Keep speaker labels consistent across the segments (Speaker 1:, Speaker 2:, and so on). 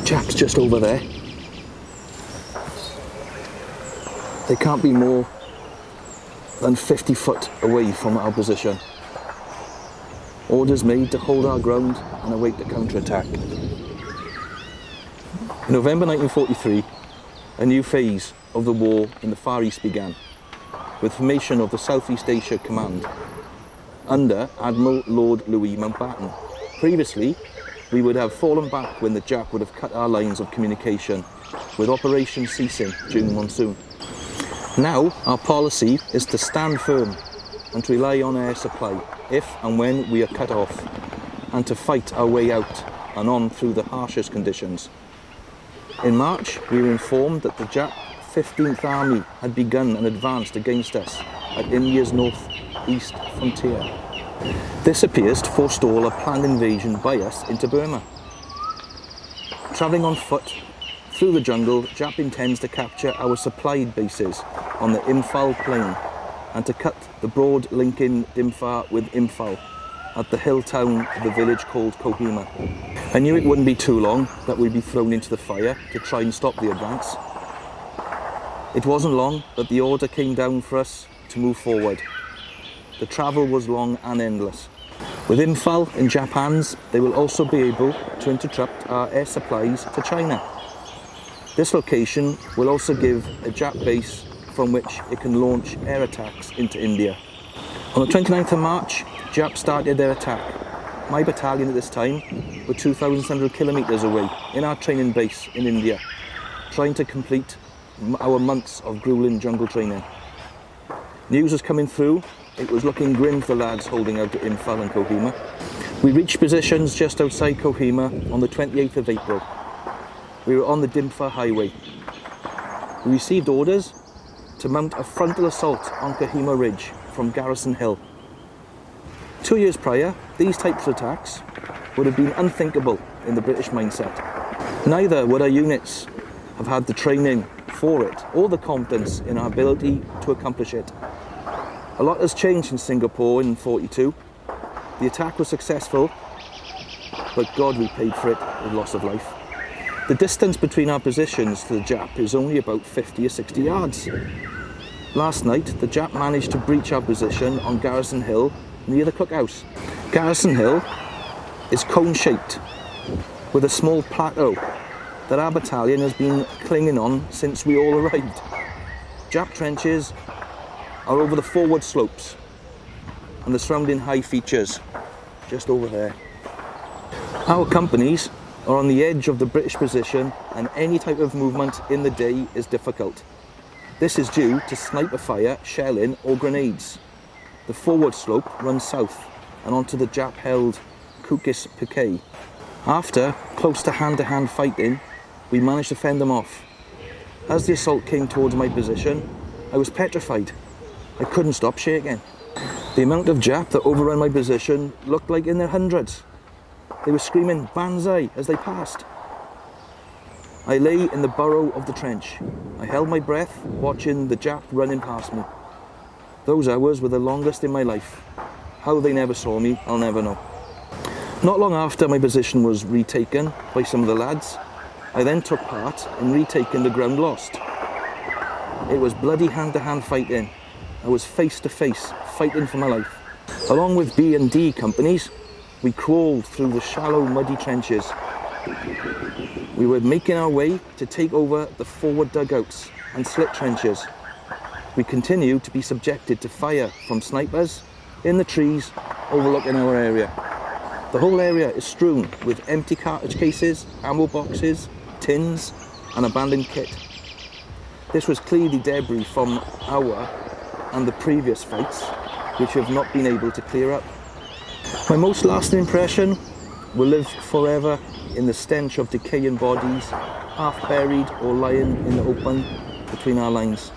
Speaker 1: Japs just over there. They can't be more than 50 foot away from our position. Orders made to hold our ground and await the counter-attack. In November 1943, a new phase of the war in the Far East began, with formation of the Southeast Asia Command under Admiral Lord Louis Mountbatten. Previously, we would have fallen back when the Jap would have cut our lines of communication, with operations ceasing during the monsoon. Now, our policy is to stand firm and to rely on air supply if and when we are cut off, and to fight our way out and on through the harshest conditions. In March, we were informed that the Jap 15th Army had begun an advance against us at India's north-east frontier. This appears to forestall a planned invasion by us into Burma. Travelling on foot through the jungle, Jap intends to capture our supplied bases on the Imphal plain and to cut the broad link in Dimphar with Imphal at the hill town of the village called Kohima. I knew it wouldn't be too long that we'd be thrown into the fire to try and stop the advance. It wasn't long that the order came down for us to move forward. The travel was long and endless. With Imphal in Jap hands, they will also be able to interrupt our air supplies to China. This location will also give a Jap base from which it can launch air attacks into India. On the 29th of March, Jap started their attack. My battalion at this time were 2,700 kilometres away in our training base in India, trying to complete our months of grueling jungle training. News was coming through. It was looking grim for the lads holding out at Imphal and Kohima. We reached positions just outside Kohima on the 28th of April. We were on the Dimphar highway. We received orders to mount a frontal assault on Kohima Ridge from Garrison Hill. 2 years prior, these types of attacks would have been unthinkable in the British mindset. Neither would our units have had the training for it or the confidence in our ability to accomplish it. A lot has changed in Singapore in '42. The attack was successful, but God, we paid for it with loss of life. The distance between our positions to the Jap is only about 50 or 60 yards. Last night, the Jap managed to breach our position on Garrison Hill near the cookhouse. Garrison Hill is cone-shaped with a small plateau that our battalion has been clinging on since we all arrived. Jap trenches are over the forward slopes and the surrounding high features just over there. Our companies are on the edge of the British position, and any type of movement in the day is difficult. This is due to sniper fire, shelling or grenades. The forward slope runs south and onto the Jap-held Kukis Piquet. After close to hand-to-hand fighting, we managed to fend them off. As the assault came towards my position, I was petrified. I couldn't stop shaking. The amount of Jap that overran my position looked like in their hundreds. They were screaming "Banzai" as they passed. I lay in the burrow of the trench. I held my breath, watching the Jap running past me. Those hours were the longest in my life. How they never saw me, I'll never know. Not long after my position was retaken by some of the lads, I then took part in retaking the ground lost. It was bloody hand-to-hand fighting. I was face-to-face fighting for my life. Along with B and D companies, we crawled through the shallow, muddy trenches. We were making our way to take over the forward dugouts and slit trenches. We continued to be subjected to fire from snipers in the trees overlooking our area. The whole area is strewn with empty cartridge cases, ammo boxes, tins and abandoned kit. This was clearly debris from our and the previous fights, which we have not been able to clear up. My most lasting impression will live forever in the stench of decaying bodies, half buried or lying in the open between our lines.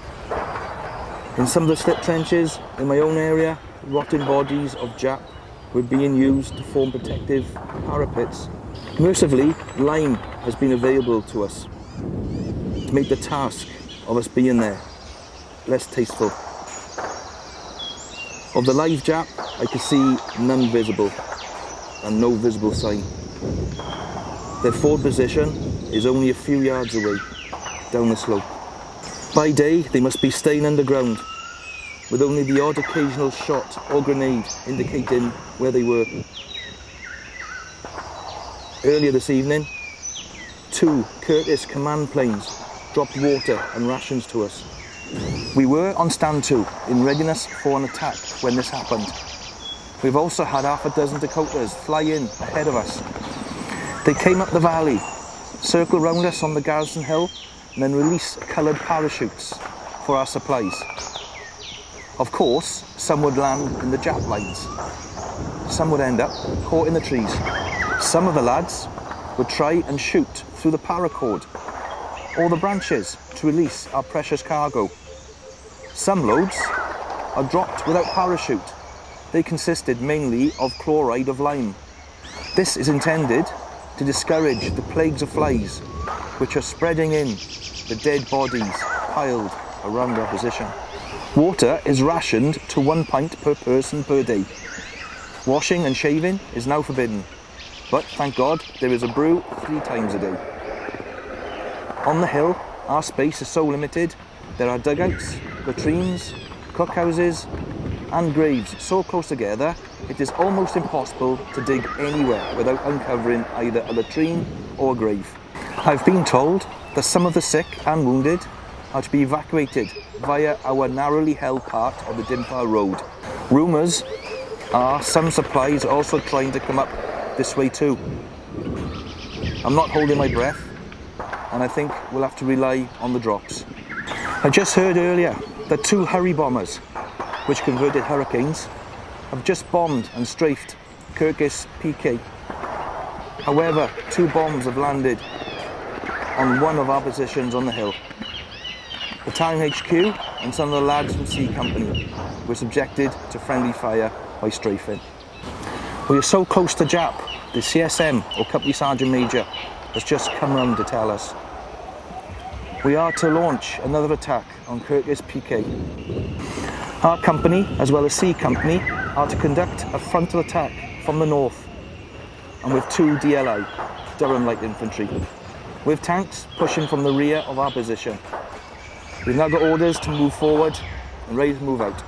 Speaker 1: In some of the slit trenches in my own area, rotting bodies of Jap were being used to form protective parapets. Mercifully, lime has been available to us to make the task of us being there less tasteful. Of the live Jap, I could see none visible and no visible sign. Their forward position is only a few yards away, down the slope. By day, they must be staying underground, with only the odd occasional shot or grenade indicating where they were. Earlier this evening, 2 Curtis command planes dropped water and rations to us. We were on stand to, in readiness for an attack when this happened. We've also had half a dozen Dakotas fly in ahead of us. They came up the valley, circle round us on the Garrison hill, and then release coloured parachutes for our supplies. Of course, some would land in the Jap lines. Some would end up caught in the trees. Some of the lads would try and shoot through the paracord or the branches to release our precious cargo. Some loads are dropped without parachute. They consisted mainly of chloride of lime. This is intended to discourage the plagues of flies which are spreading in the dead bodies piled around our position. Water is rationed to 1 pint per person per day. Washing and shaving is now forbidden, but thank God there is a brew 3 times a day. On the hill, our space is so limited, there are dugouts, latrines, cookhouses and graves so close together it is almost impossible to dig anywhere without uncovering either a latrine or a grave. I've been told that some of the sick and wounded are to be evacuated via our narrowly held part of the Dimpa Road. Rumours are some supplies are also trying to come up this way too. I'm not holding my breath, and I think we'll have to rely on the drops. I just heard earlier that 2 Hurry bombers, which converted Hurricanes, have just bombed and strafed Kirkis PK. However, 2 bombs have landed on one of our positions on the hill. The town HQ and some of the lads from C Company were subjected to friendly fire by strafing. We are so close to Jap, the CSM or Company Sergeant Major has just come round to tell us. We are to launch another attack on Kirkis PK. Our company, as well as C Company, are to conduct a frontal attack from the north, and with 2 DLI, Durham Light Infantry, with tanks pushing from the rear of our position. We've now got orders to move forward and ready to move out.